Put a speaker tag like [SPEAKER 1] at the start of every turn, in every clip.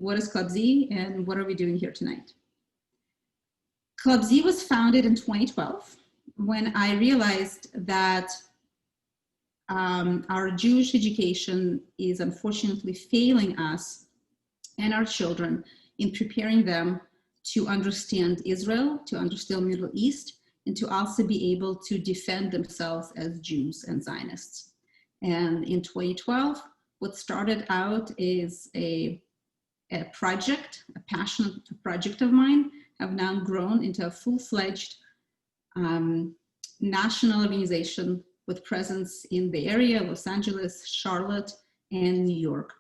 [SPEAKER 1] what is Club Z and what are we doing here tonight? Club Z was founded in 2012 when I realized that our Jewish education is unfortunately failing us and our children in preparing them to understand Israel, to understand Middle East, and to also be able to defend themselves as Jews and Zionists. And in 2012, what started out is a project, a passionate project of mine, have now grown into a full-fledged national organization with presence in the area, Los Angeles, Charlotte, and New York.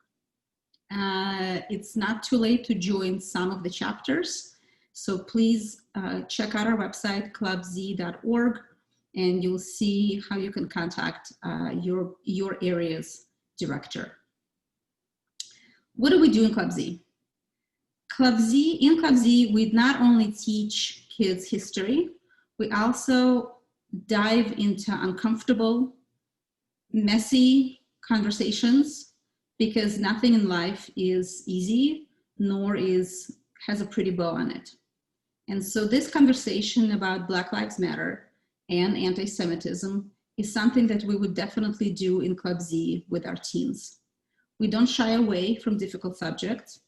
[SPEAKER 1] It's not too late to join some of the chapters. So please check out our website, clubz.org, and you'll see how you can contact your area's director. What do we do in Club Z? In Club Z, we not only teach kids history, we also dive into uncomfortable, messy conversations, because nothing in life is easy, nor has a pretty bow on it. And so this conversation about Black Lives Matter and anti-Semitism is something that we would definitely do in Club Z with our teens. We don't shy away from difficult subjects.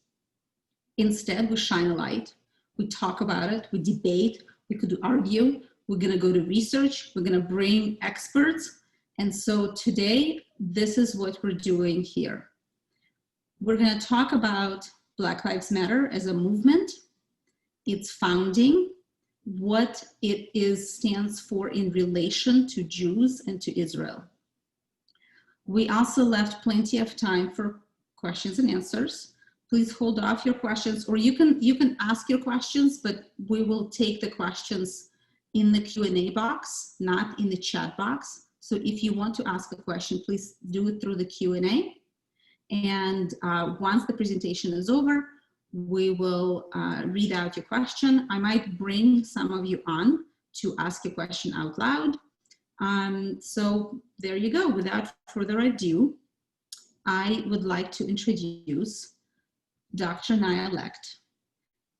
[SPEAKER 1] Instead, we shine a light. We talk about it, we debate, we could argue, we're gonna go to research, we're gonna bring experts. And so today, this is what we're doing here. We're gonna talk about Black Lives Matter as a movement, its founding, what it stands for in relation to Jews and to Israel. We also left plenty of time for questions and answers. Please hold off your questions, or you can ask your questions, but we will take the questions in the Q&A box, not in the chat box. So if you want to ask a question, please do it through the Q&A. And once the presentation is over, we will read out your question. I might bring some of you on to ask a question out loud. So there you go. Without further ado, I would like to introduce Dr. Naya Lekht.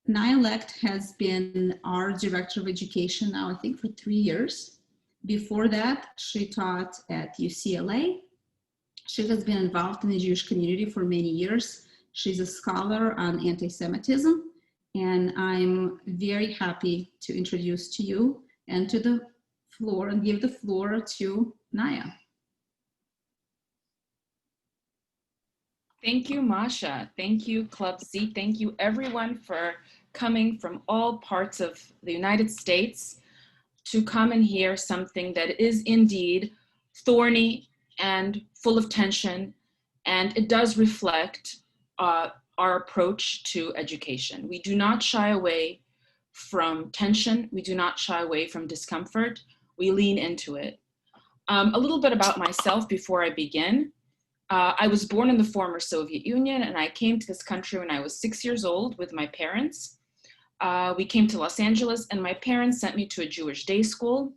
[SPEAKER 1] Naya Lekht has been our Director of Education now, I think, for 3 years. Before that, she taught at UCLA. She has been involved in the Jewish community for many years. She's a scholar on anti-Semitism, and I'm very happy to introduce to you and to the floor and give the floor to Naya.
[SPEAKER 2] Thank you, Masha. Thank you, Club Z. Thank you, everyone, for coming from all parts of the United States to come and hear something that is indeed thorny and full of tension, and it does reflect our approach to education. We do not shy away from tension. We do not shy away from discomfort. We lean into it. A little bit about myself before I begin. I was born in the former Soviet Union, and I came to this country when I was 6 years old with my parents. We came to Los Angeles, and my parents sent me to a Jewish day school.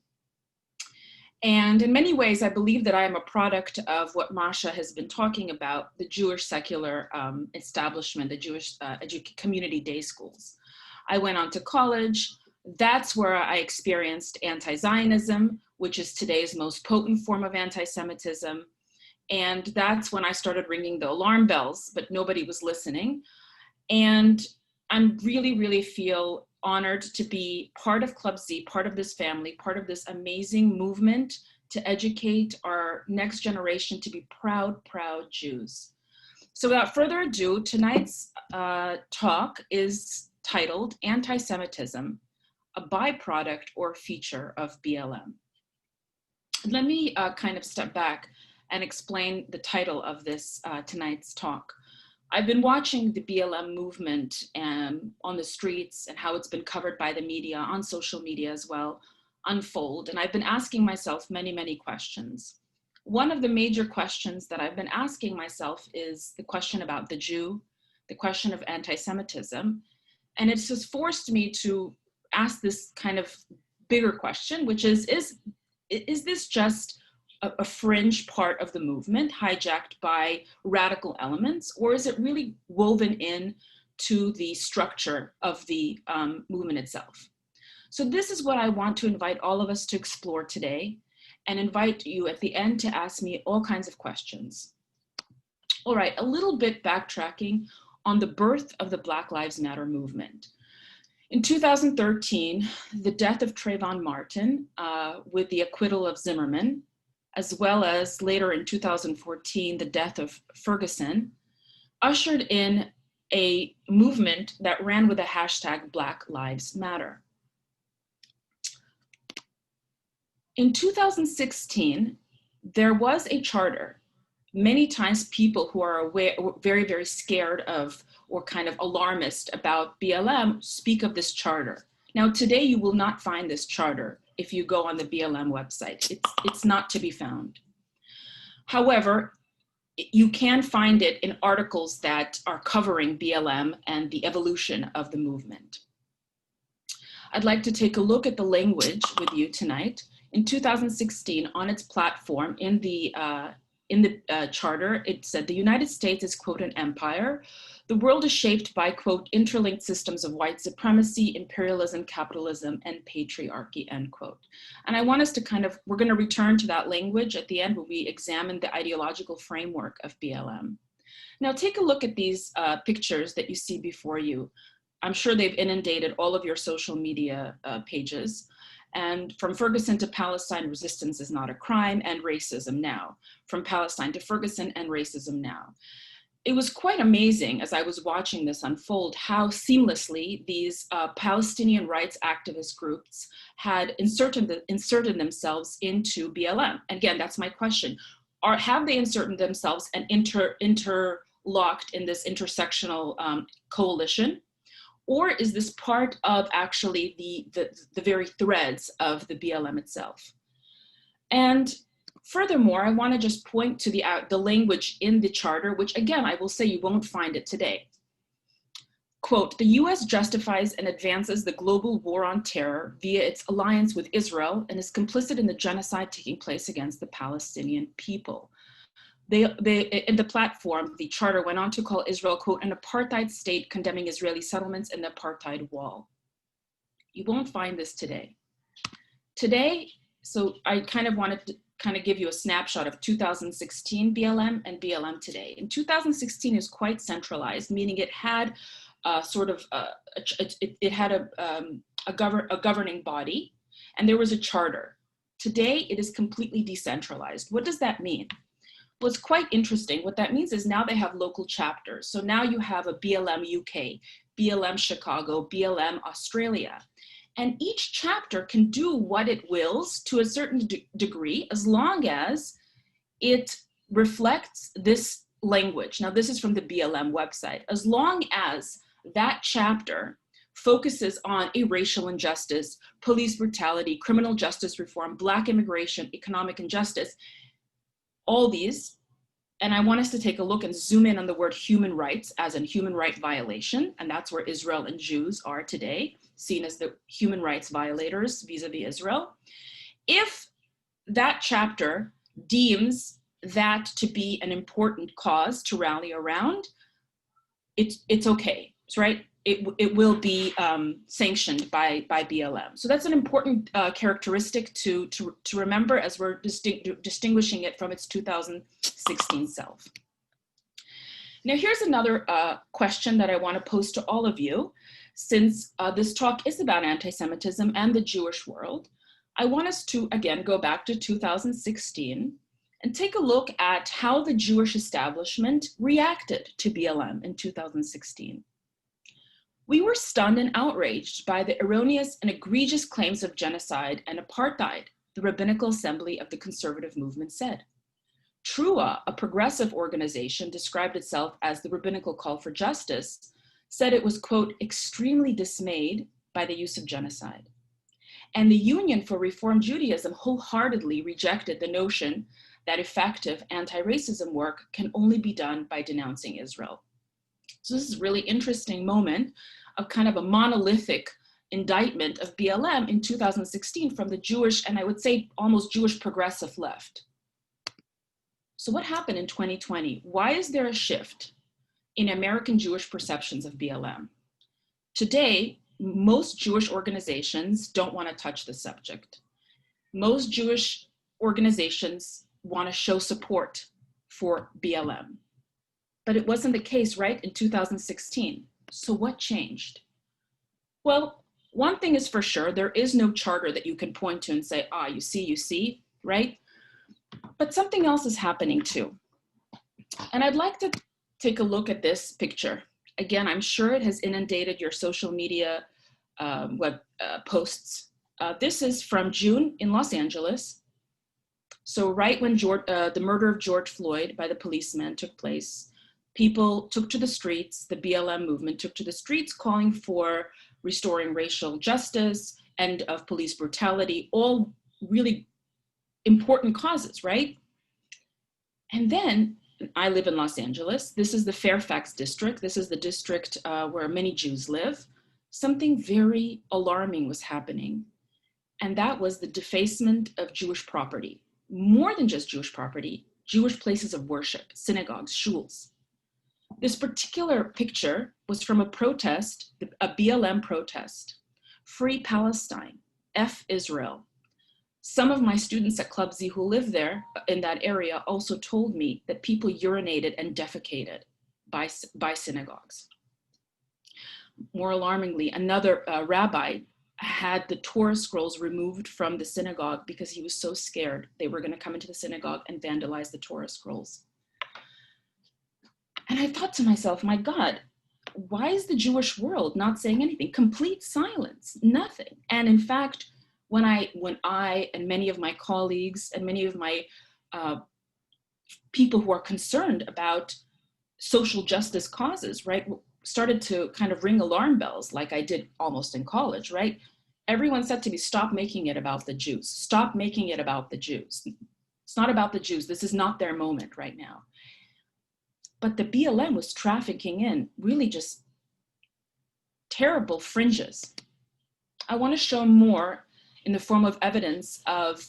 [SPEAKER 2] And in many ways, I believe that I am a product of what Masha has been talking about, the Jewish secular establishment, the Jewish community day schools. I went on to college. That's where I experienced anti-Zionism, which is today's most potent form of anti-Semitism. And that's when I started ringing the alarm bells, but nobody was listening. And I really, really feel honored to be part of Club Z, part of this family, part of this amazing movement to educate our next generation to be proud, proud Jews. So without further ado, tonight's talk is titled Anti-Semitism, a Byproduct or Feature of BLM. Let me kind of step back and explain the title of this tonight's talk. I've been watching the BLM movement on the streets and how it's been covered by the media, on social media as well, unfold. And I've been asking myself many, many questions. One of the major questions that I've been asking myself is the question about the Jew, the question of anti-Semitism. And it's just forced me to ask this kind of bigger question, which is this just a fringe part of the movement hijacked by radical elements, or is it really woven in to the structure of the movement itself. So this is what I want to invite all of us to explore today, and invite you at the end to ask me all kinds of questions. All right, a little bit backtracking on the birth of the Black Lives Matter movement. In 2013, the death of Trayvon Martin with the acquittal of Zimmerman, as well as later in 2014, the death of Ferguson, ushered in a movement that ran with the hashtag Black Lives Matter. In 2016, there was a charter. Many times people who are aware, very, very scared of or kind of alarmist about BLM speak of this charter. Now today you will not find this charter if you go on the BLM website. It's not to be found. However, you can find it in articles that are covering BLM and the evolution of the movement. I'd like to take a look at the language with you tonight. In 2016, on its platform, in the charter, it said the United States is, quote, an empire. The world is shaped by, quote, interlinked systems of white supremacy, imperialism, capitalism, and patriarchy, end quote. And I want us to we're going to return to that language at the end when we examine the ideological framework of BLM. Now take a look at these pictures that you see before you. I'm sure they've inundated all of your social media pages. And from Ferguson to Palestine, resistance is not a crime, and racism now. From Palestine to Ferguson, and racism now. It was quite amazing as I was watching this unfold how seamlessly these Palestinian rights activist groups had inserted themselves into BLM. And again, that's my question. Have they inserted themselves and interlocked in this intersectional coalition? Or is this part of actually the very threads of the BLM itself? And furthermore, I want to just point to the language in the charter, which again, I will say you won't find it today. Quote, the US justifies and advances the global war on terror via its alliance with Israel and is complicit in the genocide taking place against the Palestinian people. In the platform, the charter went on to call Israel, quote, an apartheid state condemning Israeli settlements and the apartheid wall. You won't find this today. Today, so I kind of wanted to give you a snapshot of 2016 BLM and BLM today. In 2016 is quite centralized, meaning it had a governing body, and there was a charter. Today, it is completely decentralized. What does that mean? Well, it's quite interesting. What that means is now they have local chapters. So now you have a BLM UK, BLM Chicago, BLM Australia. And each chapter can do what it wills to a certain degree as long as it reflects this language. Now, this is from the BLM website. As long as that chapter focuses on a racial injustice, police brutality, criminal justice reform, Black immigration, economic injustice, all these, and I want us to take a look and zoom in on the word human rights as in human right violation, and that's where Israel and Jews are today, seen as the human rights violators vis-a-vis Israel. If that chapter deems that to be an important cause to rally around, it's okay, right? It will be sanctioned by BLM. So that's an important characteristic to remember as we're distinguishing it from its 2016 self. Now here's another question that I want to pose to all of you. Since this talk is about anti-Semitism and the Jewish world, I want us to, again, go back to 2016 and take a look at how the Jewish establishment reacted to BLM in 2016. We were stunned and outraged by the erroneous and egregious claims of genocide and apartheid, the Rabbinical Assembly of the Conservative Movement said. Trua, a progressive organization, described itself as the Rabbinical Call for Justice, said it was, quote, extremely dismayed by the use of genocide. And the Union for Reform Judaism wholeheartedly rejected the notion that effective anti-racism work can only be done by denouncing Israel. So this is a really interesting moment of kind of a monolithic indictment of BLM in 2016 from the Jewish, and I would say almost Jewish progressive left. So what happened in 2020? Why is there a shift? in American Jewish perceptions of BLM. Today, most Jewish organizations don't want to touch the subject. Most Jewish organizations want to show support for BLM. But it wasn't the case, right, in 2016. So what changed? Well, one thing is for sure, there is no charter that you can point to and say, ah, you see, right? But something else is happening too. And I'd like to take a look at this picture. Again, I'm sure it has inundated your social media web posts. This is from June in Los Angeles. So right when the murder of George Floyd by the policeman took place, people took to the streets, the BLM movement took to the streets calling for restoring racial justice, end of police brutality, all really important causes, right? And then, I live in Los Angeles. This is the Fairfax district. This is the district where many Jews live. Something very alarming was happening. And that was the defacement of Jewish property. More than just Jewish property, Jewish places of worship, synagogues, shuls. This particular picture was from a protest, a BLM protest. Free Palestine, F Israel. Some of my students at Club Z who live there in that area also told me that people urinated and defecated by synagogues. More alarmingly, another rabbi had the Torah scrolls removed from the synagogue because he was so scared they were going to come into the synagogue and vandalize the Torah scrolls. And I thought to myself, my God, why is the Jewish world not saying anything? Complete silence, nothing. And in fact, when I and many of my colleagues and many of my people who are concerned about social justice causes, right, started to kind of ring alarm bells like I did almost in college, right? Everyone said to me, stop making it about the Jews. Stop making it about the Jews. It's not about the Jews. This is not their moment right now. But the BLM was trafficking in really just terrible fringes. I want to show more in the form of evidence of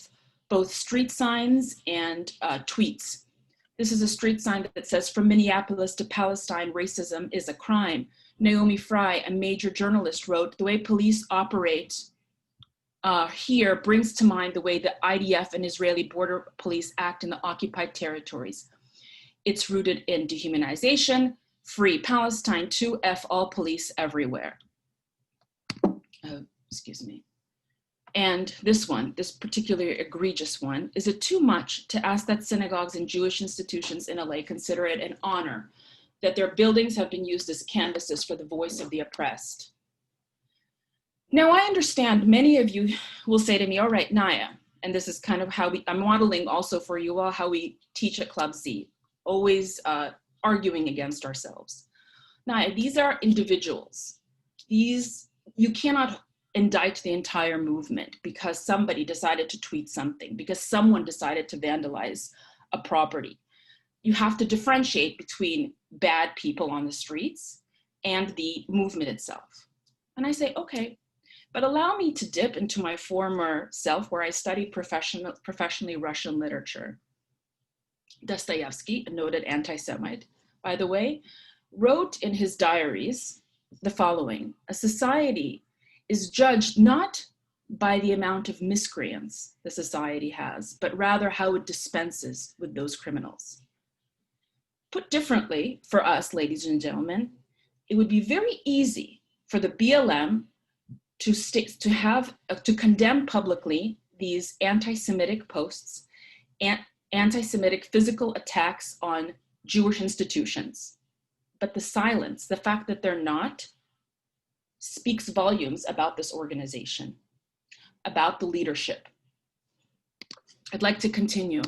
[SPEAKER 2] both street signs and tweets. This is a street sign that says, from Minneapolis to Palestine, racism is a crime. Naomi Fry, a major journalist, wrote, the way police operate here brings to mind the way the IDF and Israeli border police act in the occupied territories. It's rooted in dehumanization, free Palestine, 2F all police everywhere. Excuse me. And this one, this particularly egregious one, is it too much to ask that synagogues and Jewish institutions in LA consider it an honor that their buildings have been used as canvases for the voice of the oppressed? Now, I understand many of you will say to me, all right, Naya, and this is kind of how I'm modeling also for you all how we teach at Club Z, always arguing against ourselves. Naya, these are individuals. You cannot indict the entire movement because somebody decided to tweet something, because someone decided to vandalize a property. You have to differentiate between bad people on the streets and the movement itself. And I say, okay, but allow me to dip into my former self where I studied professionally Russian literature. Dostoevsky, a noted anti-Semite, by the way, wrote in his diaries the following: a society is judged not by the amount of miscreants the society has, but rather how it dispenses with those criminals. Put differently, for us, ladies and gentlemen, it would be very easy for the BLM to condemn publicly these anti-Semitic posts and anti-Semitic physical attacks on Jewish institutions. But the silence, the fact that they're not, speaks volumes about this organization, about the leadership. I'd like to continue.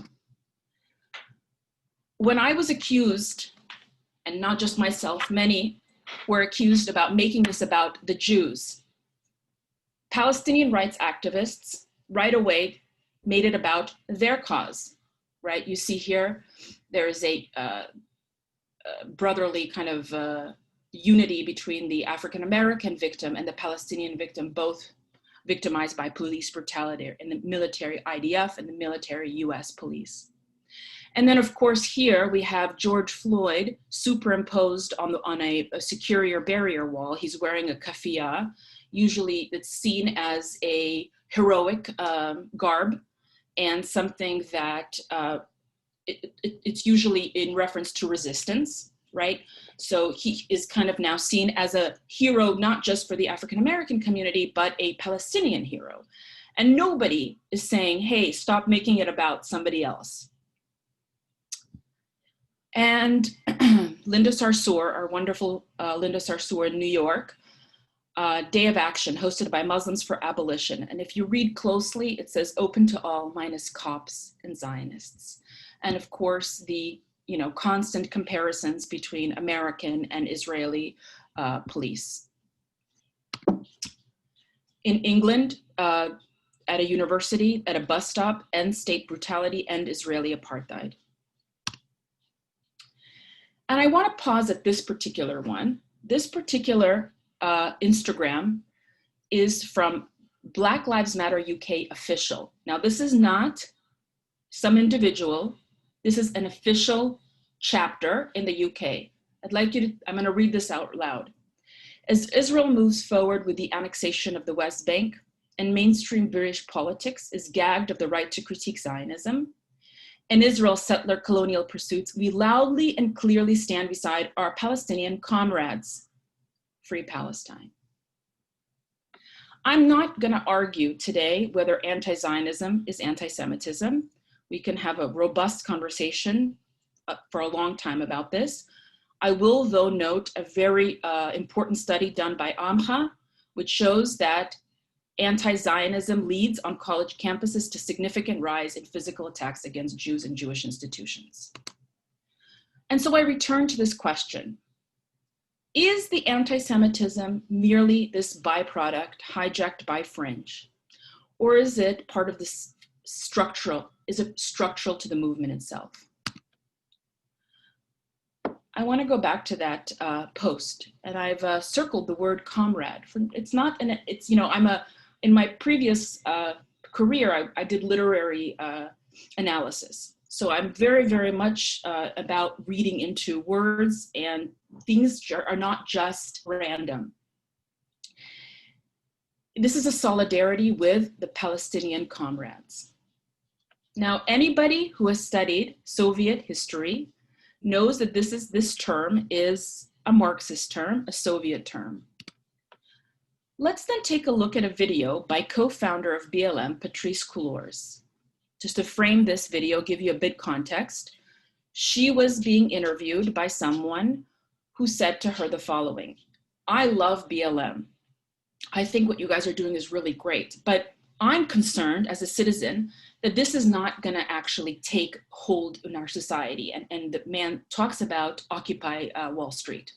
[SPEAKER 2] When I was accused, and not just myself, many were accused about making this about the Jews, Palestinian rights activists right away made it about their cause, right? You see here, there is a brotherly kind of unity between the African-American victim and the Palestinian victim, both victimized by police brutality in the military IDF and the military US police. And then, of course, here we have George Floyd superimposed on a security barrier wall. He's wearing a keffiyeh. Usually it's seen as a heroic garb and something that it's usually in reference to resistance, right? So he is kind of now seen as a hero, not just for the African-American community, but a Palestinian hero. And nobody is saying, hey, stop making it about somebody else. And Linda Sarsour, our wonderful Linda Sarsour in New York, Day of Action hosted by Muslims for Abolition. And if you read closely, it says open to all minus cops and Zionists. And of course, the constant comparisons between American and Israeli police. In England, at a university, at a bus stop, end state brutality, end Israeli apartheid. And I want to pause at this particular one. This particular Instagram is from Black Lives Matter UK official. Now, this is not some individual. This is an official chapter in the UK. I'm going to read this out loud. As Israel moves forward with the annexation of the West Bank and mainstream British politics is gagged of the right to critique Zionism, and Israel's settler colonial pursuits, we loudly and clearly stand beside our Palestinian comrades. Free Palestine. I'm not going to argue today whether anti-Zionism is anti-Semitism. We can have a robust conversation for a long time about this. I will, though, note a very important study done by AMHA, which shows that anti-Zionism leads on college campuses to significant rise in physical attacks against Jews and Jewish institutions. And so I return to this question. Is the anti-Semitism merely this byproduct hijacked by fringe? Or is it part of this structural to the movement itself? I want to go back to that post, and I've circled the word comrade. In my previous career, I did literary analysis. So I'm very, very much about reading into words, and things are not just random. This is a solidarity with the Palestinian comrades. Now, anybody who has studied Soviet history knows that this term is a Marxist term, a Soviet term. Let's then take a look at a video by co-founder of BLM, Patrisse Cullors. Just to frame this video, give you a bit context, she was being interviewed by someone who said to her the following: I love BLM. I think what you guys are doing is really great, but I'm concerned as a citizen that this is not going to actually take hold in our society. And the man talks about Occupy Wall Street.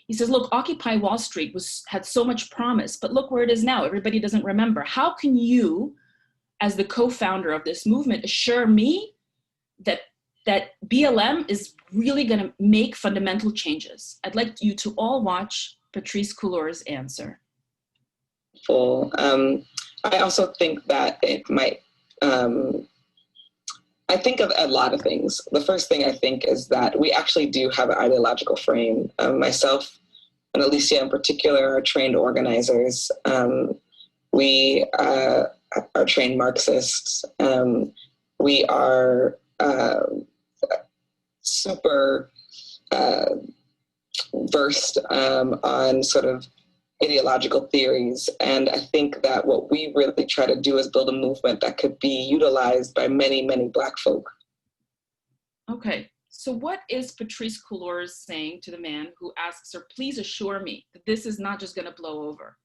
[SPEAKER 2] He says, look, Occupy Wall Street had so much promise, but look where it is now. Everybody doesn't remember. How can you, as the co-founder of this movement, assure me that BLM is really going to make fundamental changes? I'd like you to all watch Patrisse Cullors' answer.
[SPEAKER 3] I also think that it might, I think of a lot of things. The first thing I think is that we actually do have an ideological frame. Myself and Alicia in particular are trained organizers. We are trained Marxists. We are super versed on sort of ideological theories. And I think that what we really try to do is build a movement that could be utilized by many, many Black folk.
[SPEAKER 2] Okay, so what is Patrisse Cullors saying to the man who asks her, please assure me that this is not just going to blow over?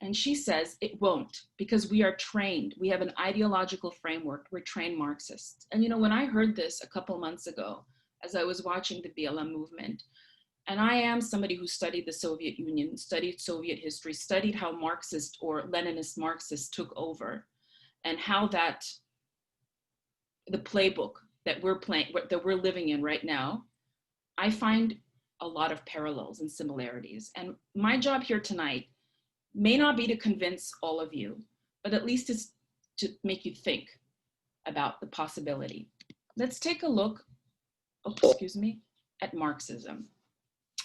[SPEAKER 2] And she says, it won't, because we are trained. We have an ideological framework. We're trained Marxists. And when I heard this a couple months ago, as I was watching the BLM movement, and I am somebody who studied the Soviet Union, studied Soviet history, studied how Marxist or Leninist Marxists took over, and how the playbook that we're living in right now, I find a lot of parallels and similarities. And my job here tonight may not be to convince all of you, but at least it's to make you think about the possibility. let's take a look, excuse me, at Marxism.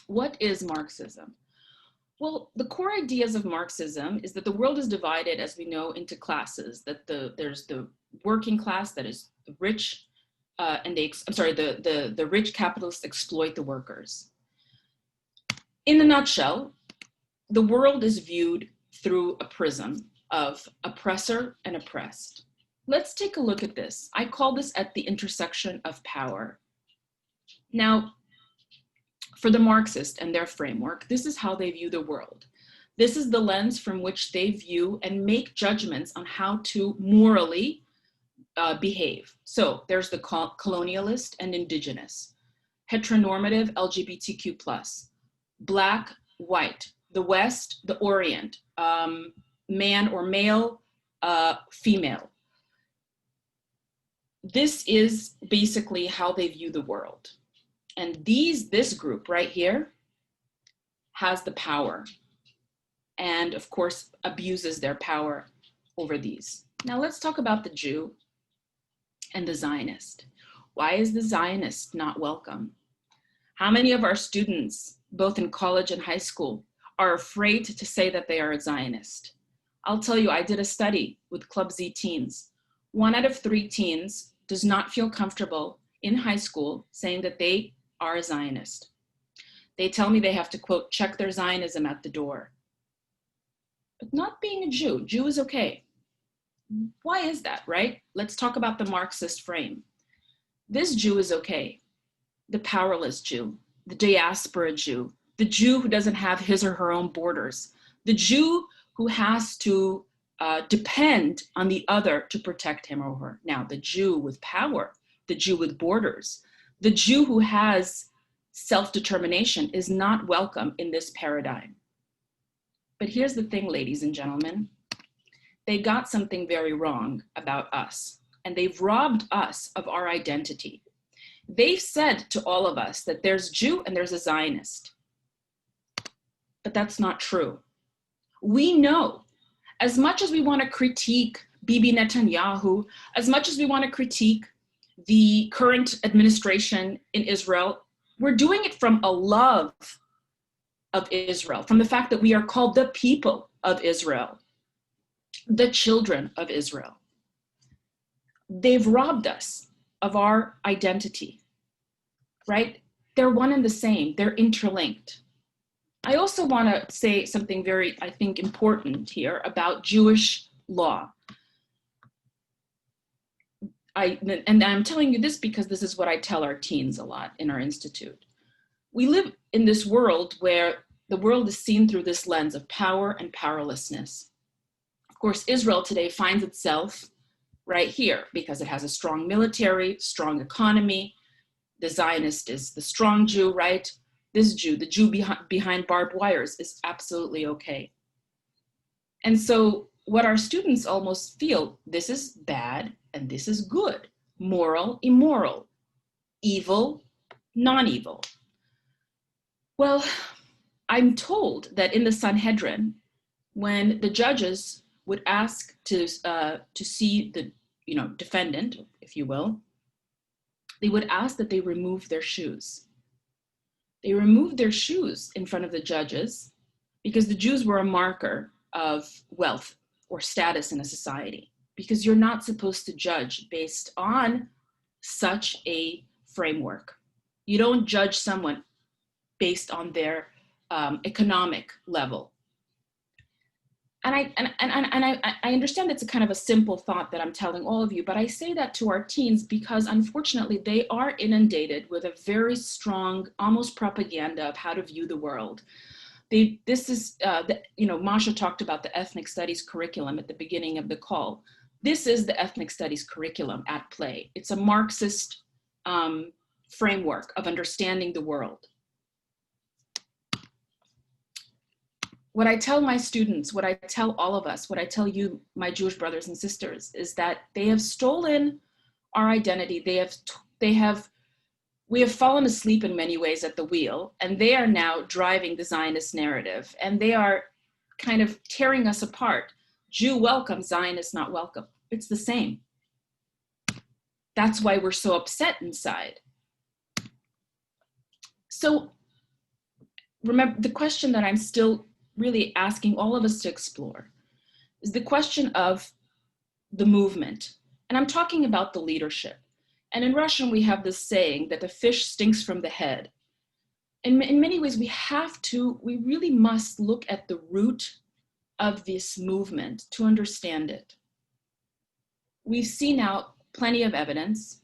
[SPEAKER 2] What is Marxism? Well, the core ideas of Marxism is that the world is divided, as we know, into classes, that there's the working class, that is the rich, the rich capitalists exploit the workers. In a nutshell, the world is viewed through a prism of oppressor and oppressed. Let's take a look at this. I call this at the intersection of power. Now, for the Marxists and their framework, this is how they view the world. This is the lens from which they view and make judgments on how to morally behave. So there's the colonialist and indigenous, heteronormative LGBTQ+, Black, white, the West, the Orient, man or male, female. This is basically how they view the world. And this group right here has the power and of course abuses their power over these. Now let's talk about the Jew and the Zionist. Why is the Zionist not welcome? How many of our students, both in college and high school, are afraid to say that they are a Zionist? I'll tell you, I did a study with Club Z teens. 1 out of 3 teens does not feel comfortable in high school saying that they are a Zionist. They tell me they have to, quote, check their Zionism at the door. But not being a Jew, Jew is okay. Why is that, right? Let's talk about the Marxist frame. This Jew is okay. The powerless Jew, the diaspora Jew, the Jew who doesn't have his or her own borders, the Jew who has to depend on the other to protect him or her. Now, the Jew with power, the Jew with borders, the Jew who has self-determination is not welcome in this paradigm. But here's the thing, ladies and gentlemen. They got something very wrong about us, and they've robbed us of our identity. They've said to all of us that there's Jew and there's a Zionist. But that's not true. We know, as much as we want to critique Bibi Netanyahu, as much as we want to critique the current administration in Israel, we're doing it from a love of Israel, from the fact that we are called the people of Israel, the children of Israel. They've robbed us of our identity, right? They're one and the same, they're interlinked. I also want to say something very, I think, important here about Jewish law. And I'm telling you this because this is what I tell our teens a lot in our institute. We live in this world where the world is seen through this lens of power and powerlessness. Of course, Israel today finds itself right here because it has a strong military, strong economy. The Zionist is the strong Jew, right? This Jew, the Jew behind barbed wires, is absolutely okay. And so what our students almost feel, this is bad and this is good, moral, immoral, evil, non-evil. Well, I'm told that in the Sanhedrin, when the judges would ask to see the defendant, if you will, they would ask that they remove their shoes. They removed their shoes in front of the judges because the Jews were a marker of wealth or status in a society, because you're not supposed to judge based on such a framework. You don't judge someone based on their economic level. And I understand it's a kind of a simple thought that I'm telling all of you, but I say that to our teens because unfortunately they are inundated with a very strong, almost propaganda of how to view the world. Masha talked about the ethnic studies curriculum at the beginning of the call. This is the ethnic studies curriculum at play. It's a Marxist framework of understanding the world. What I tell my students, what I tell all of us, what I tell you, my Jewish brothers and sisters, is that they have stolen our identity. We have fallen asleep in many ways at the wheel, and they are now driving the Zionist narrative, and they are kind of tearing us apart. Jew welcome, Zionist not welcome. It's the same. That's why we're so upset inside. So remember, the question that I'm still really asking all of us to explore is the question of the movement. And I'm talking about the leadership. And in Russian, we have this saying that the fish stinks from the head. In many ways, we really must look at the root of this movement to understand it. We see now plenty of evidence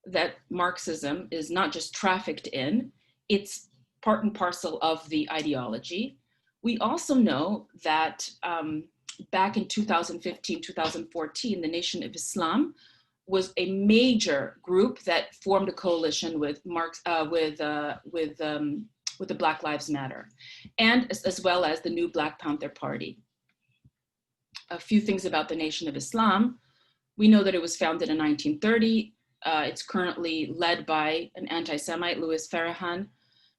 [SPEAKER 2] that Marxism is not just trafficked in, it's part and parcel of the ideology. We also know that back in 2015, 2014, the Nation of Islam was a major group that formed a coalition with the Black Lives Matter, and as well as the new Black Panther Party. A few things about the Nation of Islam. We know that it was founded in 1930. It's currently led by an anti-Semite, Louis Farrakhan.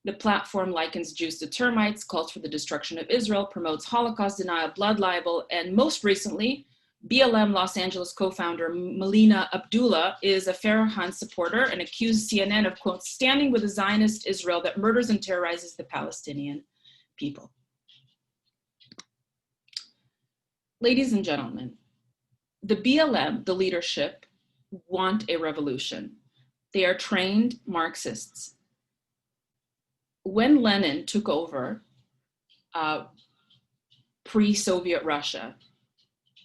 [SPEAKER 2] The platform likens Jews to termites, calls for the destruction of Israel, promotes Holocaust denial, blood libel, and most recently, BLM Los Angeles co-founder Melina Abdullah is a Farrakhan supporter and accused CNN of, quote, standing with a Zionist Israel that murders and terrorizes the Palestinian people. Ladies and gentlemen, the BLM, the leadership, want a revolution. They are trained Marxists. When Lenin took over pre-Soviet Russia,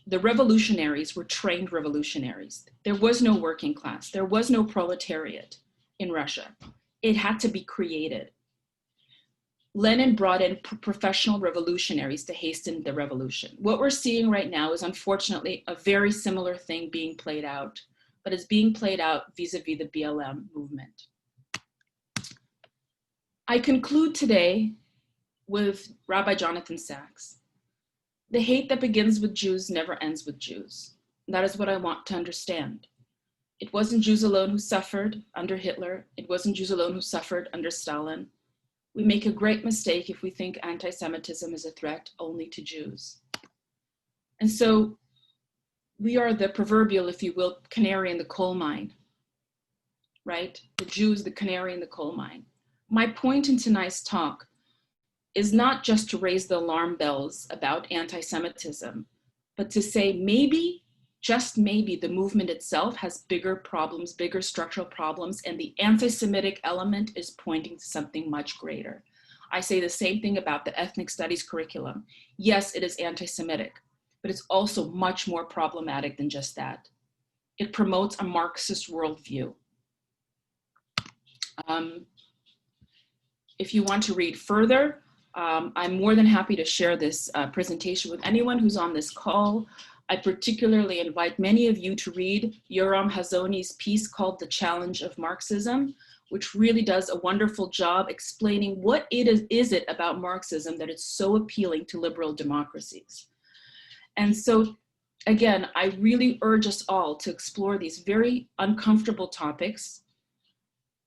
[SPEAKER 2] the revolutionaries were trained revolutionaries. There was no working class. There was no proletariat in Russia. It had to be created. Lenin brought in professional revolutionaries to hasten the revolution. What we're seeing right now is unfortunately a very similar thing being played out, but it's being played out vis-a-vis the BLM movement. I conclude today with Rabbi Jonathan Sacks. The hate that begins with Jews never ends with Jews. That is what I want to understand. It wasn't Jews alone who suffered under Hitler. It wasn't Jews alone who suffered under Stalin. We make a great mistake if we think anti-Semitism is a threat only to Jews. And so we are the proverbial, if you will, canary in the coal mine, right? The Jews, the canary in the coal mine. My point in tonight's talk is not just to raise the alarm bells about anti-Semitism, but to say maybe, just maybe, the movement itself has bigger problems, bigger structural problems, and the anti-Semitic element is pointing to something much greater. I say the same thing about the ethnic studies curriculum. Yes, it is anti-Semitic, but it's also much more problematic than just that. It promotes a Marxist worldview. If you want to read further, I'm more than happy to share this presentation with anyone who's on this call. I particularly invite many of you to read Yoram Hazony's piece called The Challenge of Marxism, which really does a wonderful job explaining what is it about Marxism that it's so appealing to liberal democracies. And so, again, I really urge us all to explore these very uncomfortable topics.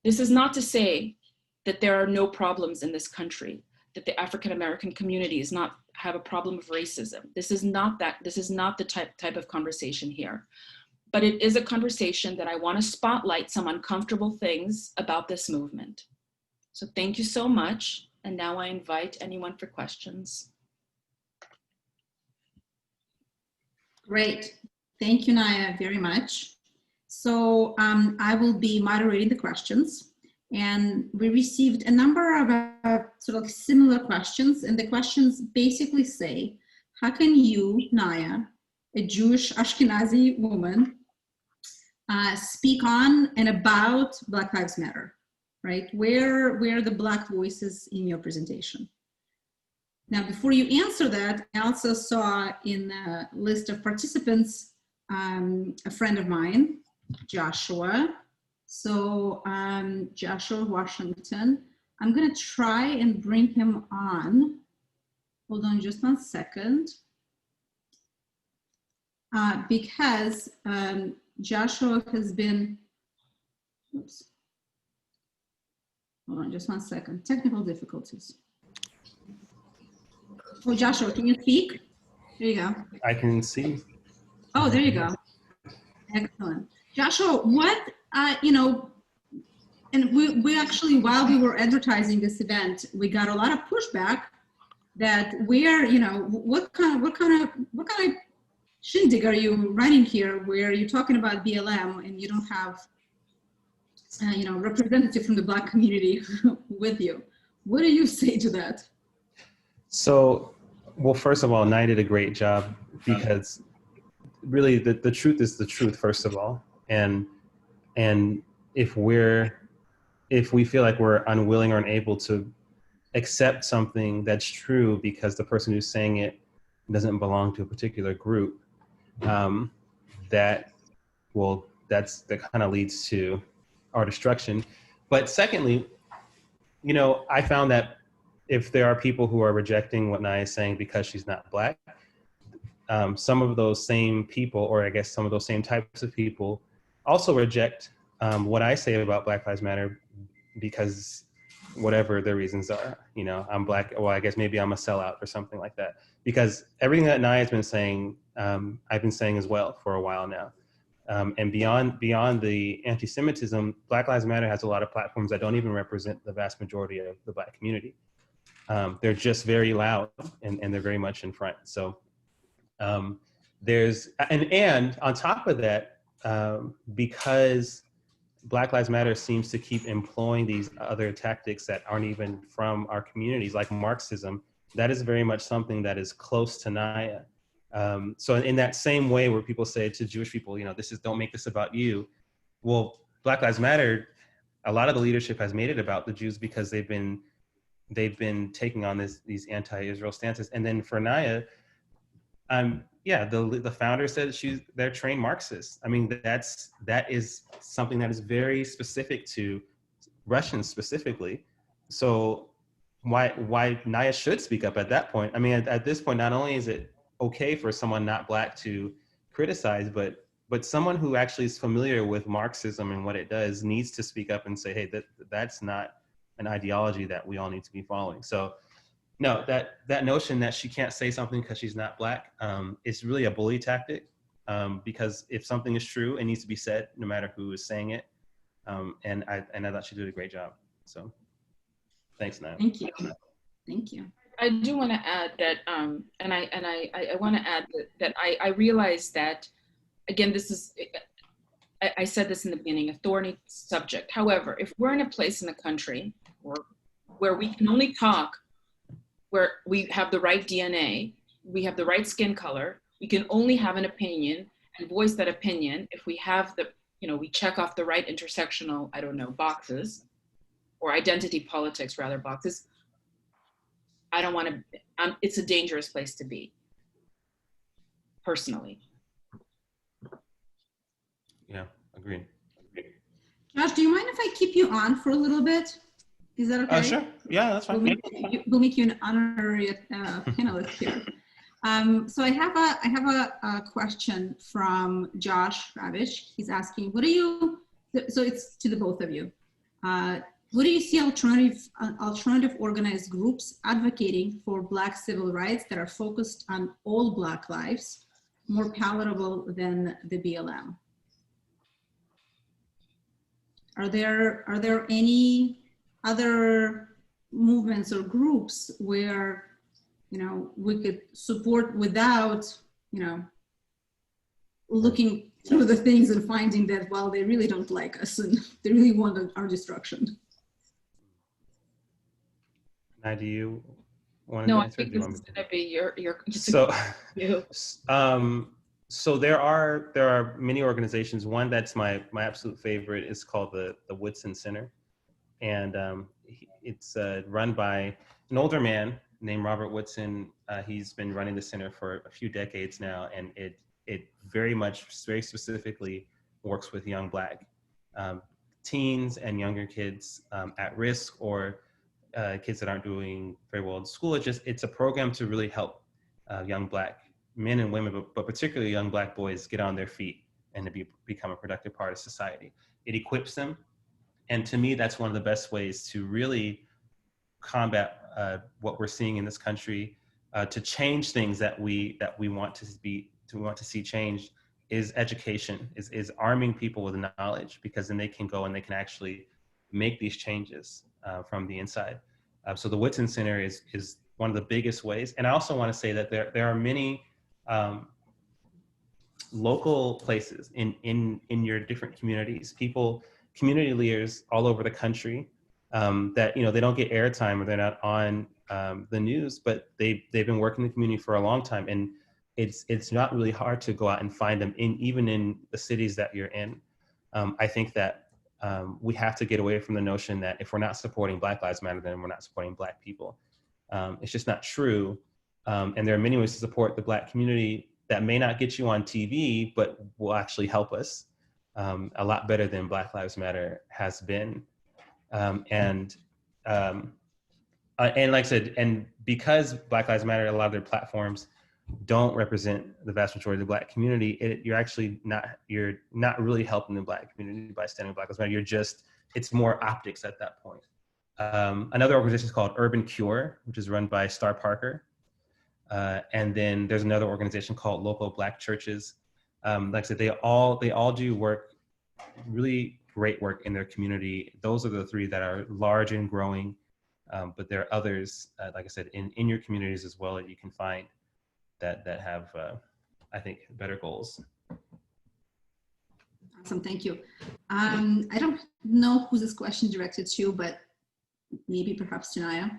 [SPEAKER 2] This is not to say that there are no problems in this country, that the African-American community does not have a problem of racism. This is not the type of conversation here. But it is a conversation that I want to spotlight some uncomfortable things about this movement. So thank you so much. And now I invite anyone for questions.
[SPEAKER 1] Great. Thank you, Naya, very much. So I will be moderating the questions. And we received a number of sort of similar questions. And the questions basically say, how can you, Naya, a Jewish Ashkenazi woman, speak on and about Black Lives Matter, right? Where are the Black voices in your presentation? Now, before you answer that, I also saw in the list of participants, a friend of mine, Joshua. So Joshua Washington, I'm gonna try and bring him on. Hold on just 1 second. Because Joshua has been, oops. Hold on just 1 second, technical difficulties. Oh, Joshua, can you speak? There you go.
[SPEAKER 4] I can see.
[SPEAKER 1] Oh, there you go. Excellent. Joshua, what, and we actually, while we were advertising this event, we got a lot of pushback that we're, what kind of shindig are you running here where you're talking about BLM and you don't have, representative from the Black community with you? What do you say to that?
[SPEAKER 4] So, well, first of all, Naya did a great job because really the truth is the truth, first of all. And if we feel like we're unwilling or unable to accept something that's true because the person who's saying it doesn't belong to a particular group, that kind of leads to our destruction. But secondly, I found that if there are people who are rejecting what Naya is saying because she's not Black, some of those same people, or I guess some of those same types of people, also reject what I say about Black Lives Matter because whatever their reasons are, I'm Black, well, I guess maybe I'm a sellout or something like that. Because everything that Naya's been saying, I've been saying as well for a while now. And beyond the anti-Semitism, Black Lives Matter has a lot of platforms that don't even represent the vast majority of the Black community. They're just very loud and they're very much in front. So there's, and on top of that, because Black Lives Matter seems to keep employing these other tactics that aren't even from our communities, like Marxism, that is very much something that is close to Naya. So in that same way where people say to Jewish people, don't make this about you. Well, Black Lives Matter, a lot of the leadership has made it about the Jews because they've been taking on these anti-Israel stances. And then for Naya, the founder said they're trained Marxists. I mean, that is something that is very specific to Russians specifically. So why Naya should speak up at that point? I mean, at this point, not only is it okay for someone not Black to criticize, but someone who actually is familiar with Marxism and what it does needs to speak up and say, hey, that's not an ideology that we all need to be following. So no, that notion that she can't say something because she's not Black is really a bully tactic, because if something is true, it needs to be said no matter who is saying it. And I thought she did a great job. So thanks, Naya.
[SPEAKER 1] Thank you. Thank you.
[SPEAKER 2] I do want to add that, and I want to add that I realize that, again, this is, I said this in the beginning, a thorny subject. However, if we're in a place in the country where we can only talk, where we have the right DNA, we have the right skin color, we can only have an opinion and voice that opinion if we have we check off the right intersectional, boxes, or identity politics rather boxes. I don't want to, it's a dangerous place to be, personally.
[SPEAKER 4] Yeah, agreed.
[SPEAKER 1] Josh, do you mind if I keep you on for a little bit? Is that okay?
[SPEAKER 4] Sure. Yeah, that's fine.
[SPEAKER 1] We'll make you an honorary panelist here. So I have a question from Josh Ravish. He's asking, so it's to the both of you. What do you see alternative organized groups advocating for Black civil rights that are focused on all Black lives, more palatable than the BLM? Are there any other movements or groups where, we could support without, looking through the things and finding that, well, they really don't like us and they really want our destruction?
[SPEAKER 4] Now, do you want to
[SPEAKER 2] No, I
[SPEAKER 4] answer?
[SPEAKER 2] think this is going to be your
[SPEAKER 4] So there are many organizations. One that's my absolute favorite is called the Woodson Center. And it's run by an older man named Robert Woodson. He's been running the center for a few decades now, and it very specifically works with young Black teens and younger kids at risk, or kids that aren't doing very well in school. It's a program to really help young Black men and women, but particularly young Black boys, get on their feet and to become a productive part of society. It equips them. And to me, that's one of the best ways to really combat what we're seeing in this country, to change things that we want to see changed. education, is arming people with knowledge, because then they can go and they can actually make these changes from the inside. So the Whitson Center is one of the biggest ways. And I also want to say that there are many local places in your different communities, community leaders all over the country that, they don't get airtime or they're not on the news, but they've been working in the community for a long time. And it's not really hard to go out and find them even in the cities that you're in. I think that we have to get away from the notion that if we're not supporting Black Lives Matter, then we're not supporting Black people. It's just not true. And there are many ways to support the Black community that may not get you on TV, but will actually help us a lot better than Black Lives Matter has been. And like I said, and because Black Lives Matter, a lot of their platforms don't represent the vast majority of the Black community, you're not really helping the Black community by standing with Black Lives Matter. It's more optics at that point. Another organization is called Urban Cure, which is run by Star Parker. And then there's another organization called Local Black Churches. Like I said, they all do work, really great work in their community. Those are the three that are large and growing. But there are others, like I said, in your communities as well, that you can find that have, I think, better goals.
[SPEAKER 1] Awesome, thank you. I don't know who this question directed to, but maybe perhaps to Naya.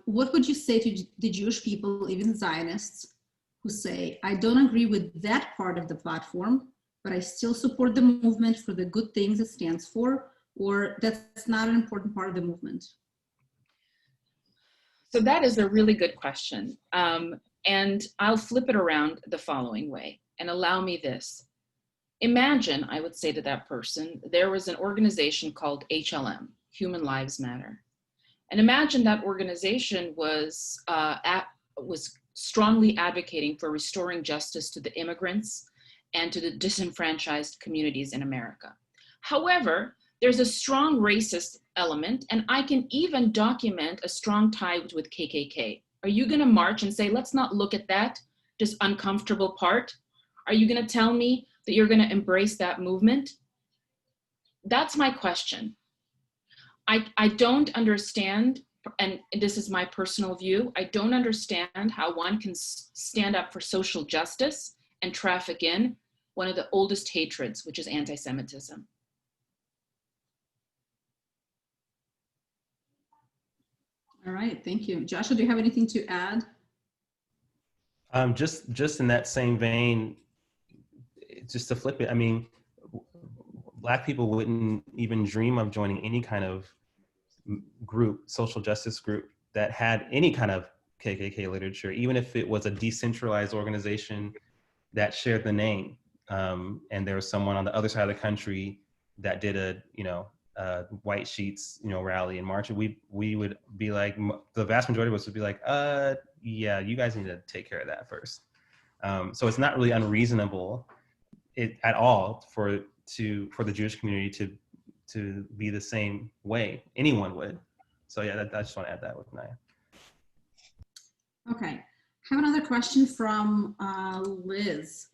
[SPEAKER 1] What would you say to the Jewish people, even Zionists, who say, I don't agree with that part of the platform, but I still support the movement for the good things it stands for, or that's not an important part of the movement?
[SPEAKER 2] So that is a really good question. And I'll flip it around the following way and allow me this. Imagine, I would say to that person, there was an organization called HLM, Human Lives Matter. And imagine that organization was strongly advocating for restoring justice to the immigrants and to the disenfranchised communities in America. However, there's a strong racist element, and I can even document a strong tie with KKK. Are you gonna march and say, let's not look at that, this uncomfortable part? Are you gonna tell me that you're gonna embrace that movement? That's my question. I don't understand, and this is my personal view, I don't understand how one can stand up for social justice and traffic in one of the oldest hatreds, which is anti-Semitism.
[SPEAKER 1] All right, thank you. Joshua, do you have anything to add?
[SPEAKER 4] Just in that same vein, just to flip it, I mean, Black people wouldn't even dream of joining any kind of group, social justice group, that had any kind of KKK literature, even if it was a decentralized organization that shared the name. And there was someone on the other side of the country that did a white sheets, rally and march. We would be like, the vast majority of us would be like, yeah, you guys need to take care of that first. So it's not really unreasonable at all for the Jewish community to be the same way. Anyone would. So yeah, I just want to add that with Naya.
[SPEAKER 1] Okay, I have another question from Liz.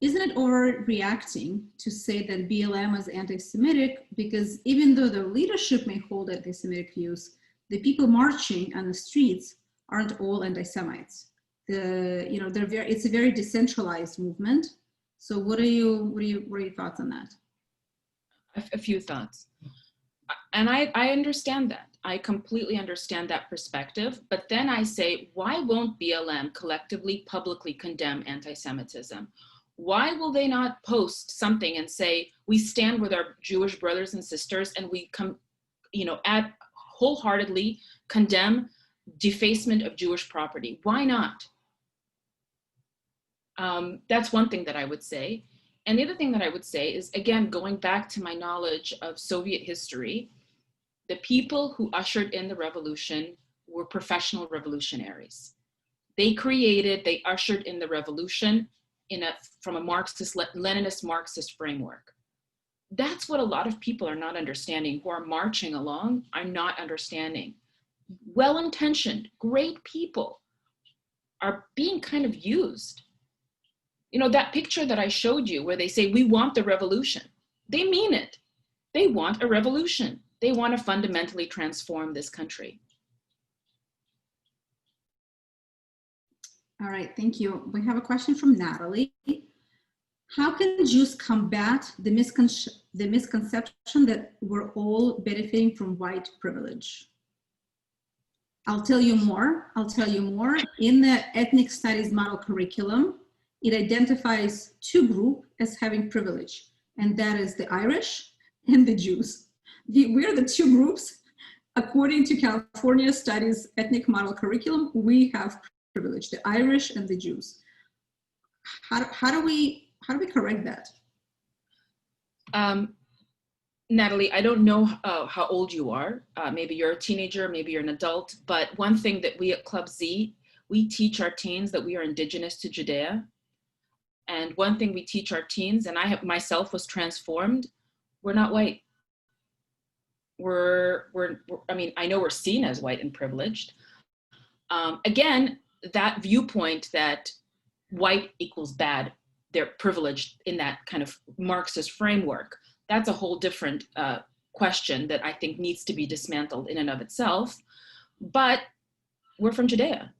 [SPEAKER 1] Isn't it overreacting to say that BLM is anti-Semitic, because even though the leadership may hold anti-Semitic views, the people marching on the streets aren't all anti-Semites. It's a very decentralized movement. So what are your thoughts on that?
[SPEAKER 2] A few thoughts. And I understand that. I completely understand that perspective. But then I say, why won't BLM collectively, publicly condemn anti-Semitism? Why will they not post something and say, we stand with our Jewish brothers and sisters and we wholeheartedly condemn defacement of Jewish property? Why not? That's one thing that I would say. And the other thing that I would say is, again, going back to my knowledge of Soviet history, the people who ushered in the revolution were professional revolutionaries. They ushered in the revolution from a Leninist Marxist framework. That's what a lot of people are not understanding, who are marching along are not understanding. Well-intentioned, great people are being kind of used. You know, that picture that I showed you where they say, we want the revolution, they mean it. They want a revolution. They want to fundamentally transform this country.
[SPEAKER 1] All right, thank you. We have a question from Natalie. How can Jews combat the misconception that we're all benefiting from white privilege? I'll tell you more. In the ethnic studies model curriculum, it identifies two groups as having privilege, and that is the Irish and the Jews. We're the two groups. According to California Studies ethnic model curriculum, we have privilege, the Irish and the Jews. How do we correct that?
[SPEAKER 2] Natalie, I don't know how old you are. Maybe you're a teenager, maybe you're an adult, but one thing that we at Club Z, we teach our teens that we are indigenous to Judea. And one thing we teach our teens, and I myself was transformed, we're not white. I mean, I know we're seen as white and privileged. Again, that viewpoint that white equals bad, they're privileged in that kind of Marxist framework, that's a whole different question that I think needs to be dismantled in and of itself. But we're from Judea.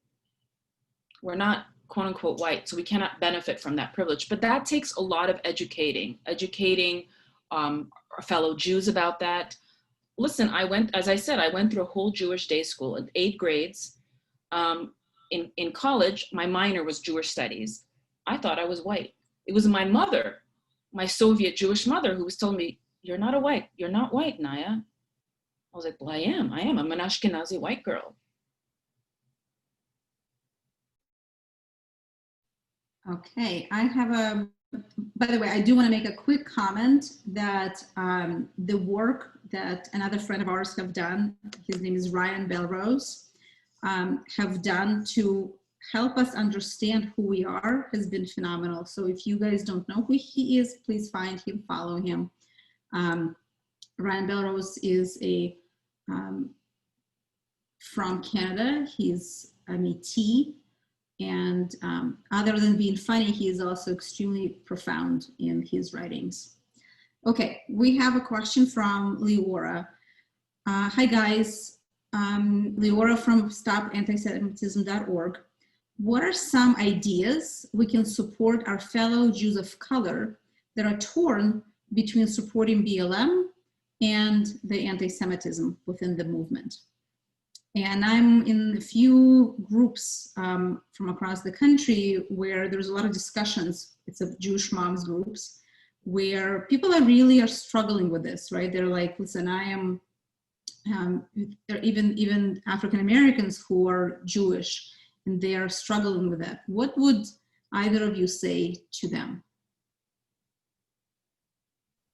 [SPEAKER 2] We're not quote unquote white, so we cannot benefit from that privilege. But that takes a lot of educating our fellow Jews about that. Listen, as I said, I went through a whole Jewish day school in 8 grades. In college, my minor was Jewish studies. I thought I was white. It was my mother, my Soviet Jewish mother, who was telling me, you're not white, Naya. I was like, well, I am. I'm an Ashkenazi white girl.
[SPEAKER 1] Okay, by the way, I do want to make a quick comment that the work that another friend of ours have done, his name is Ryan Belrose, have done to help us understand who we are has been phenomenal. So if you guys don't know who he is, please find him, follow him. Ryan Belrose is from Canada. He's a Métis. And other than being funny, he is also extremely profound in his writings. Okay, we have a question from Leora. Hi guys, Leora from StopAntisemitism.org. What are some ideas we can support our fellow Jews of color that are torn between supporting BLM and the anti-Semitism within the movement? And I'm in a few groups from across the country where there's a lot of discussions. It's a Jewish moms groups where people are struggling with this, right? They're like, listen, I am, there are even African Americans who are Jewish and they are struggling with that. What would either of you say to them?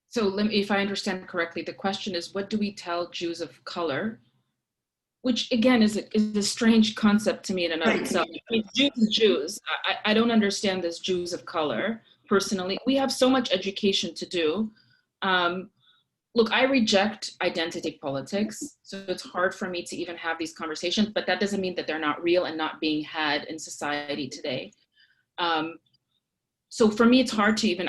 [SPEAKER 2] So if I understand correctly, the question is, what do we tell Jews of color? Which again is a strange concept to me in and of itself. I mean, Jews and Jews. I don't understand this Jews of color personally. We have so much education to do. Look, I reject identity politics, so it's hard for me to even have these conversations, but that doesn't mean that they're not real and not being had in society today. So for me, it's hard to even,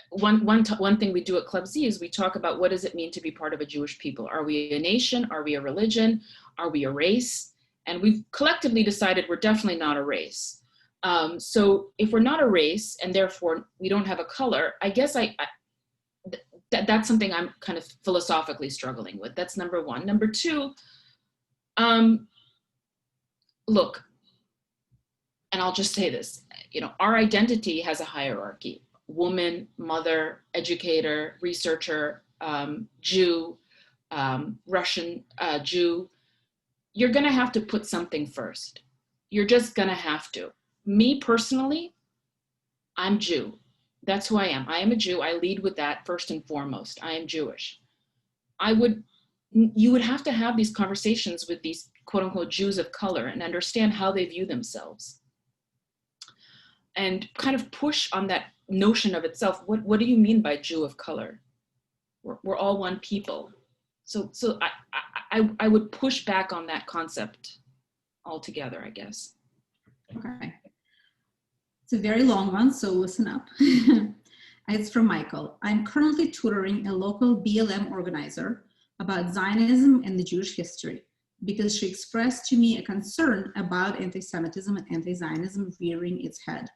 [SPEAKER 2] one thing we do at Club Z is we talk about what does it mean to be part of a Jewish people? Are we a nation? Are we a religion? Are we a race? And we've collectively decided we're definitely not a race. So if we're not a race and therefore we don't have a color, I guess that's something I'm kind of philosophically struggling with. That's number one. Number two, look, and I'll just say this, our identity has a hierarchy. Woman, mother, educator, researcher, Jew, Russian Jew, you're gonna have to put something first. You're just gonna have to. Me personally, I'm Jew. That's who I am. I am a Jew. I lead with that first and foremost. I am Jewish. You would have to have these conversations with these quote unquote Jews of color and understand how they view themselves. And kind of push on that notion of itself. What do you mean by Jew of color? We're all one people. So I would push back on that concept altogether, I guess.
[SPEAKER 1] Okay. It's a very long one, so listen up. It's from Michael. I'm currently tutoring a local BLM organizer about Zionism and the Jewish history because she expressed to me a concern about anti-Semitism and anti-Zionism rearing its head.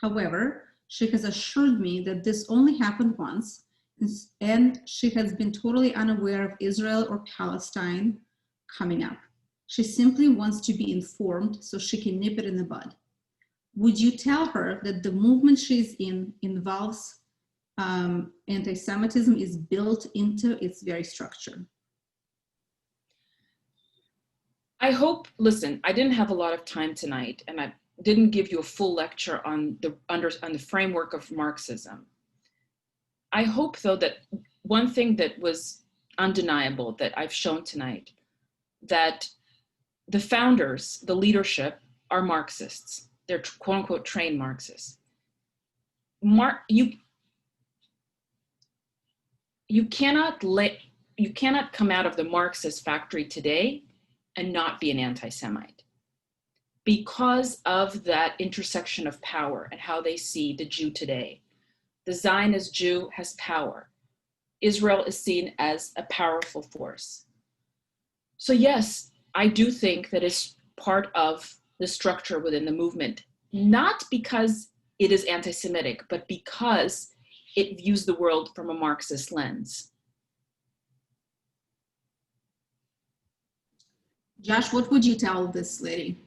[SPEAKER 1] However, she has assured me that this only happened once, and she has been totally unaware of Israel or Palestine coming up. She simply wants to be informed so she can nip it in the bud. Would you tell her that the movement she's in involves anti-Semitism is built into its very structure?
[SPEAKER 2] I hope, listen, I didn't have a lot of time tonight, and I didn't give you a full lecture on the framework of Marxism. I hope, though, that one thing that was undeniable that I've shown tonight, that the founders, the leadership, are Marxists. They're quote unquote trained Marxists. You cannot come out of the Marxist factory today and not be an anti-Semite because of that intersection of power and how they see the Jew today. The Zionist Jew has power. Israel is seen as a powerful force. So yes, I do think that it's part of the structure within the movement, not because it is anti-Semitic, but because it views the world from a Marxist lens.
[SPEAKER 1] Josh, what would you tell this lady?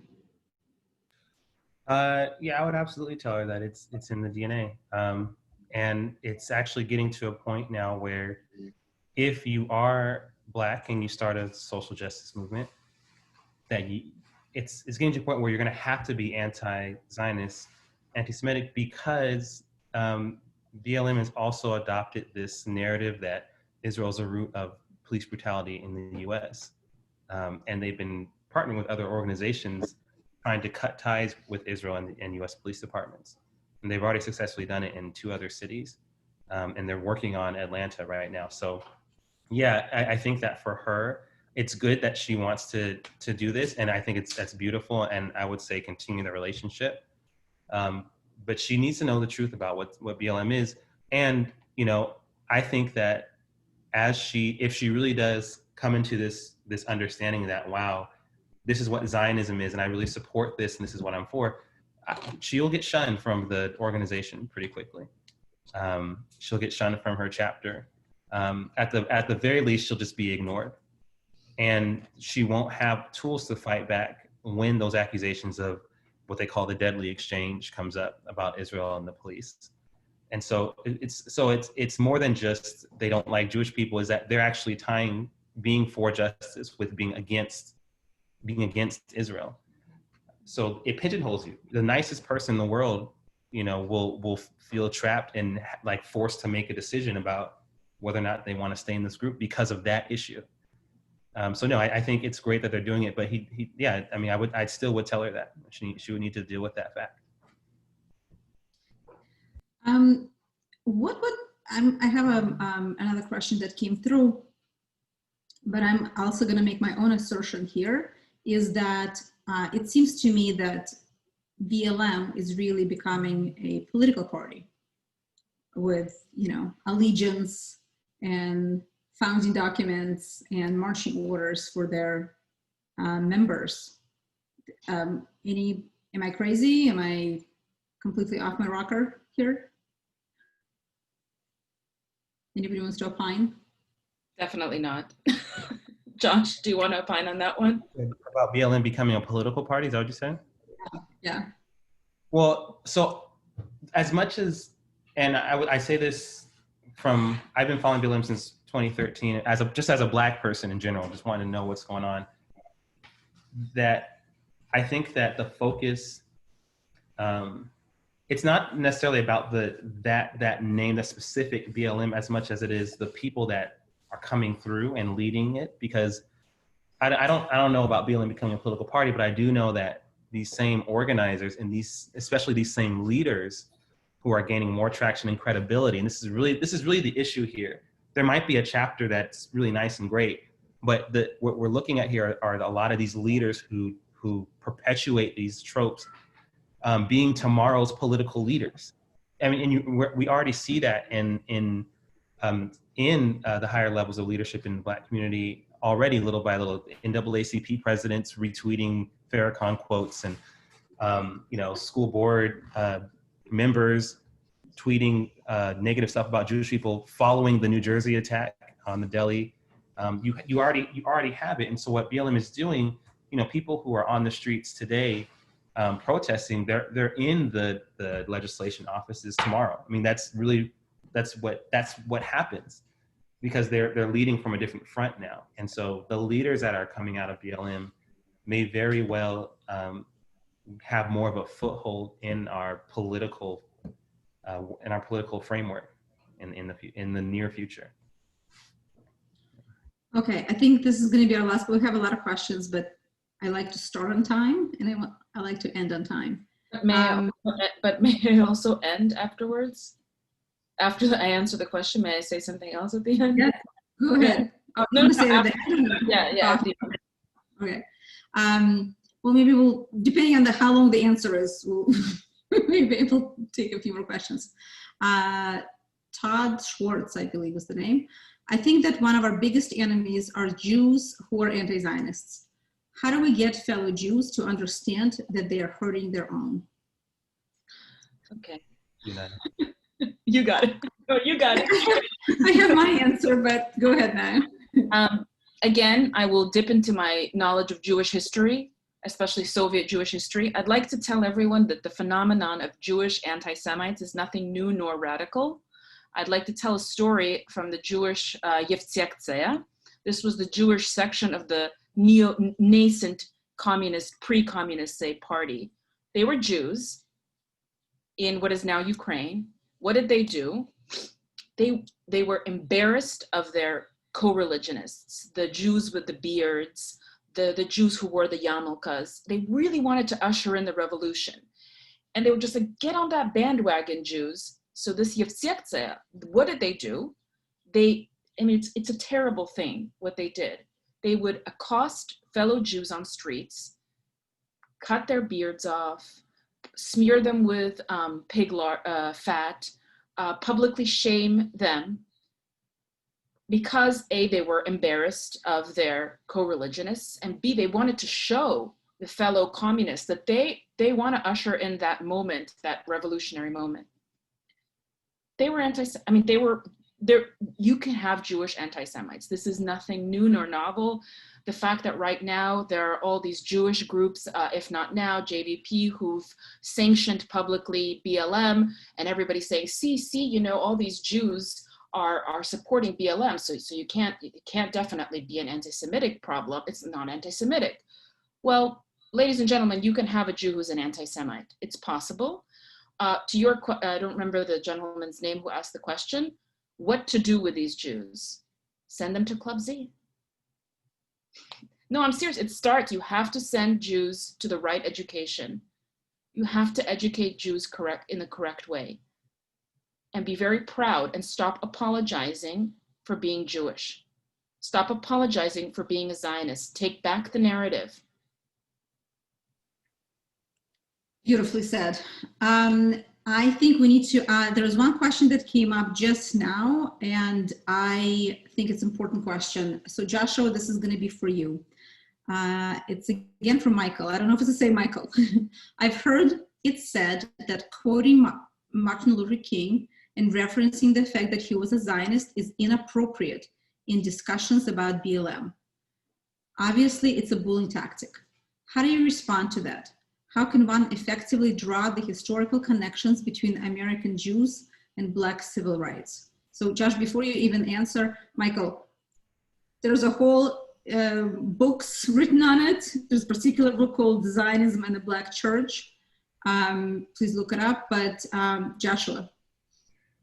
[SPEAKER 4] Yeah, I would absolutely tell her that it's in the DNA. And it's actually getting to a point now where if you are Black and you start a social justice movement, that it's getting to a point where you're going to have to be anti-Zionist, anti-Semitic, because BLM has also adopted this narrative that Israel is a root of police brutality in the US. And they've been partnering with other organizations trying to cut ties with Israel and US police departments. And they've already successfully done it in 2 other cities. And they're working on Atlanta right now. So yeah, I think that for her, it's good that she wants to do this. And I think that's beautiful. And I would say continue the relationship. But she needs to know the truth about what BLM is. And, you know, I think that if she really does come into this understanding that, wow, this is what Zionism is, and I really support this, and this is what I'm for, she'll get shunned from the organization pretty quickly. She'll get shunned from her chapter. At the very least, she'll just be ignored. And she won't have tools to fight back when those accusations of what they call the deadly exchange comes up about Israel and the police. And so it's more than just they don't like Jewish people, is that they're actually tying being for justice with being against Israel. So it pigeonholes you. The nicest person in the world, you know, will feel trapped and like forced to make a decision about whether or not they want to stay in this group because of that issue. So no, I think it's great that they're doing it, but yeah, I mean, I still would tell her that she would need to deal with that fact.
[SPEAKER 1] I have another question that came through, but I'm also going to make my own assertion here, is that it seems to me that BLM is really becoming a political party with, you know, allegiance and founding documents and marching orders for their members. Am I crazy? Am I completely off my rocker here? Anybody wants to opine?
[SPEAKER 2] Definitely not. Josh, do you want to opine on that one?
[SPEAKER 4] About BLM becoming a political party, is that what you said?
[SPEAKER 1] Yeah.
[SPEAKER 4] Well, so as much as, and I say this from, I've been following BLM since 2013, just as a Black person in general, just wanting to know what's going on, that I think that the focus, it's not necessarily about that name, that specific BLM, as much as it is the people that are coming through and leading it. Because I don't know about BLM becoming a political party, but I do know that these same organizers and especially these same leaders who are gaining more traction and credibility, and this is really the issue here. There might be a chapter that's really nice and great, but what we're looking at here are a lot of these leaders who perpetuate these tropes being tomorrow's political leaders. I mean, and we already see that in the higher levels of leadership in the Black community already, little by little. NAACP presidents retweeting Farrakhan quotes, and school board members tweeting negative stuff about Jewish people following the New Jersey attack on the deli. You already have it, and so what BLM is doing, people who are on the streets today protesting, they're in the legislation offices tomorrow. I mean, that's what happens, because they're leading from a different front now. And so the leaders that are coming out of BLM may very well have more of a foothold in our political framework in the near future.
[SPEAKER 1] Okay, I think this is going to be our last. We have a lot of questions, but I like to start on time, and I like to end on time.
[SPEAKER 2] But may I also end afterwards? After I answer the question, may I say something else at the end?
[SPEAKER 1] Yeah, go ahead.
[SPEAKER 2] Yeah.
[SPEAKER 1] Okay. Well, maybe depending on how long the answer is, we'll maybe able to take a few more questions. Todd Schwartz, I believe was the name. I think that one of our biggest enemies are Jews who are anti-Zionists. How do we get fellow Jews to understand that they are hurting their own?
[SPEAKER 2] Okay.
[SPEAKER 4] You got
[SPEAKER 2] it. You got it.
[SPEAKER 1] I have my answer, but go ahead now.
[SPEAKER 2] Again, I will dip into my knowledge of Jewish history, especially Soviet Jewish history. I'd like to tell everyone that the phenomenon of Jewish anti-Semites is nothing new nor radical. I'd like to tell a story from the Jewish Yevtsektsaya. This was the Jewish section of the nascent communist, pre-communist, say, party. They were Jews in what is now Ukraine. What did they do? They were embarrassed of their co-religionists, the Jews with the beards, the Jews who wore the yarmulkes. They really wanted to usher in the revolution. And they were just like, get on that bandwagon, Jews. So this Yevtsektsaya, what did they do? It's a terrible thing what they did. They would accost fellow Jews on streets, cut their beards off, smear them with pig fat, publicly shame them, because A, they were embarrassed of their co-religionists, and B, they wanted to show the fellow communists that they want to usher in that moment, that revolutionary moment. They were you can have Jewish anti-Semites. This is nothing new nor novel. The fact that right now there are all these Jewish groups, if not now, JVP, who've sanctioned publicly BLM, and everybody's saying, see, all these Jews are supporting BLM, so it can't definitely be an anti-Semitic problem. It's not anti-Semitic. Well, ladies and gentlemen, you can have a Jew who's an anti-Semite. It's possible. To your, I don't remember the gentleman's name who asked the question, what to do with these Jews? Send them to Club Z. No, I'm serious. It starts, you have to send Jews to the right education. You have to educate Jews in the correct way. And be very proud and stop apologizing for being Jewish. Stop apologizing for being a Zionist. Take back the narrative.
[SPEAKER 1] Beautifully said. I think we need to, there was one question that came up just now, and I think it's an important question. So Joshua, this is going to be for you. It's again from Michael. I don't know if it's the same Michael. I've heard it said that quoting Martin Luther King and referencing the fact that he was a Zionist is inappropriate in discussions about BLM. Obviously, it's a bullying tactic. How do you respond to that? How can one effectively draw the historical connections between American Jews and Black civil rights? So Josh, before you even answer, Michael, there's a whole books written on it. There's a particular book called Zionism and the Black Church. Please look it up, but Joshua.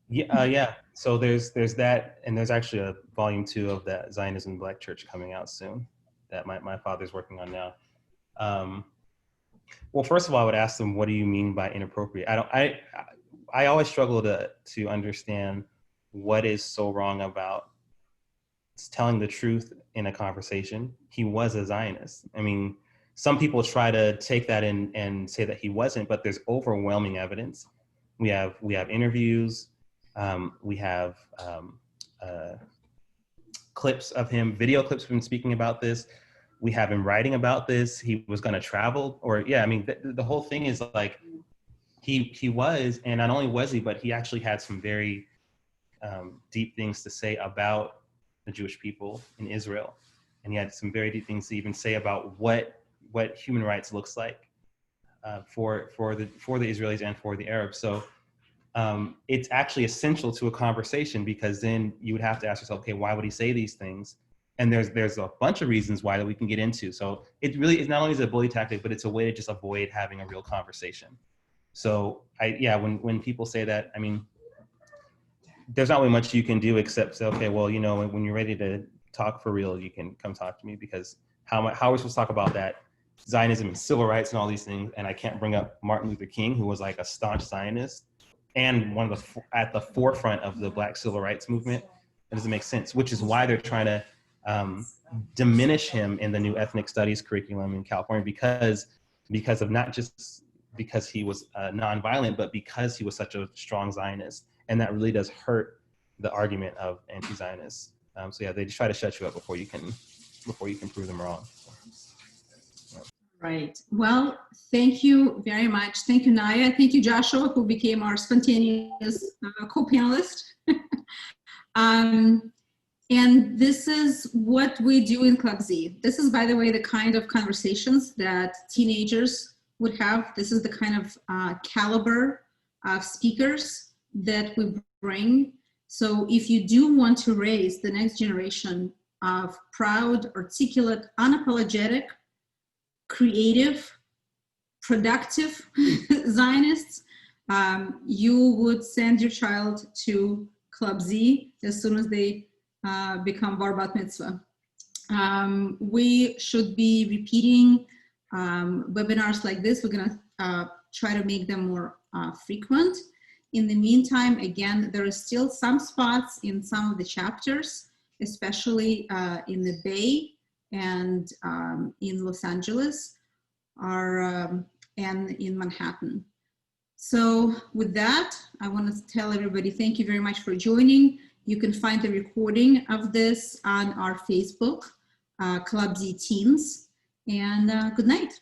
[SPEAKER 4] Yeah. So there's that, and there's actually a volume 2 of that Zionism and Black Church coming out soon that my father's working on now. Well, first of all, I would ask them, what do you mean by inappropriate? I always struggle to understand what is so wrong about telling the truth in a conversation. He was a Zionist. I mean, some people try to take that and say that he wasn't, but there's overwhelming evidence. We have interviews, we have clips of him, video clips of him speaking about this. We have him writing about this. He was going to travel, or yeah, I mean, the whole thing is like, he was, and not only was he, but he actually had some very deep things to say about the Jewish people in Israel. And he had some very deep things to even say about what human rights looks like for the Israelis and for the Arabs. So it's actually essential to a conversation, because then you would have to ask yourself, okay, why would he say these things? And there's a bunch of reasons why that we can get into. So it really is not only a bully tactic, but it's a way to just avoid having a real conversation. So when people say that, I mean, there's not really much you can do except say, okay, well, you know, when you're ready to talk for real, you can come talk to me, because how are we supposed to talk about that? Zionism and civil rights and all these things, and I can't bring up Martin Luther King, who was like a staunch Zionist and one of the at the forefront of the Black civil rights movement. It doesn't make sense, which is why they're trying to diminish him in the new ethnic studies curriculum in California, because of not just because he was nonviolent, but because he was such a strong Zionist, and that really does hurt the argument of anti-Zionists. So yeah, they just try to shut you up before you can prove them wrong.
[SPEAKER 1] Right. Well, thank you very much. Thank you, Naya. Thank you, Joshua, who became our spontaneous co-panelist. And this is what we do in Club Z. This is, by the way, the kind of conversations that teenagers would have. This is the kind of caliber of speakers that we bring. So if you do want to raise the next generation of proud, articulate, unapologetic, creative, productive Zionists, you would send your child to Club Z as soon as they become bar bat mitzvah. We should be repeating webinars like this. We're gonna try to make them more frequent. In the meantime, again, there are still some spots in some of the chapters, especially in the Bay and in Los Angeles and in Manhattan. So with that, I want to tell everybody thank you very much for joining. You can find the recording of this on our Facebook, Club Z Teens, and good night.